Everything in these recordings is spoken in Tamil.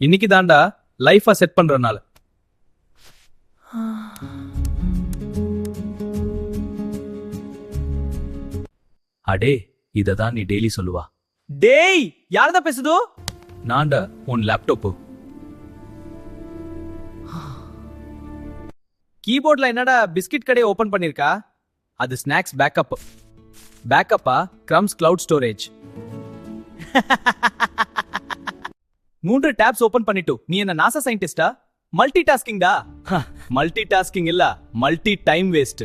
இன்னைக்கு தாண்டா லைஃபா செட் பண்ற நாள். அடே இததான் நீ டெய்லி சொல்லுவா. டேய் யாரதா பேசுதோ? நான்டா உன் லேப்டாப்பு. கீபோர்ட்ல என்னடா பிஸ்கட் கடை ஓபன் பண்ணிருக்கா? அது ஸ்நாக்ஸ் பேக்கப். பேக்கப்பா crumbs cloud storage. 3 tabs open பண்ணிட்டு நீ என்ன நாசா சயின்டிஸ்டா? மல்டி டாஸ்கிங்டா? மல்டி டாஸ்கிங் இல்ல, மல்டி டைம் வேஸ்ட்.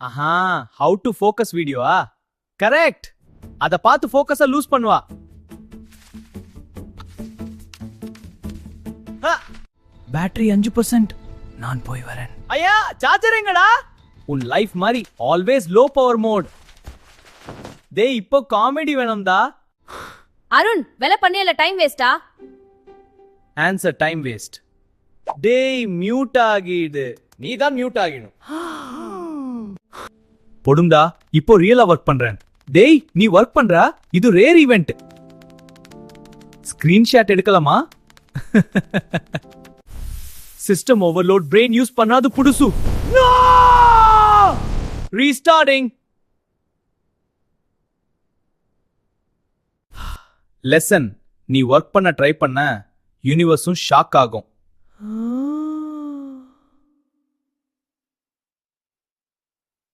ஆஹா, ஹவு டு ஃபோக்கஸ் வீடியோவா? கரெக்ட். அத பார்த்து ஃபோக்கஸ லூஸ் பண்ணுவா. பேட்டரி 5%. நான் போய் வரேன். ஐயா சார்ஜர் எங்கடா? உன் லைஃப் மாதிரி ஆல்வேஸ் லோ பவர் மோட். டேய் இப்போ காமெடி வேணும்டா. அருண் வெல பண்ணியல டைம் வேஸ்டா? Answer time waste. டேய் மியூட் ஆகிடு. நீ தான் மியூட் ஆகிடும். பொடும்டா இப்போ ரியலா ஒர்க் பண்றேன். டேய் நீ ஒர்க் பண்ற? இது ரேர் ஈவென்ட். ஸ்கிரீன்ஷாட் எடுக்கலாமா? சிஸ்டம் ஓவர்லோட் பிரெயின் யூஸ் பண்ணாது புடுசு. ரீஸ்டார்டிங். லெசன், நீ ஒர்க் பண்ண ட்ரை பண்ண யூனிவர்ஸும் ஷாக் ஆகும்.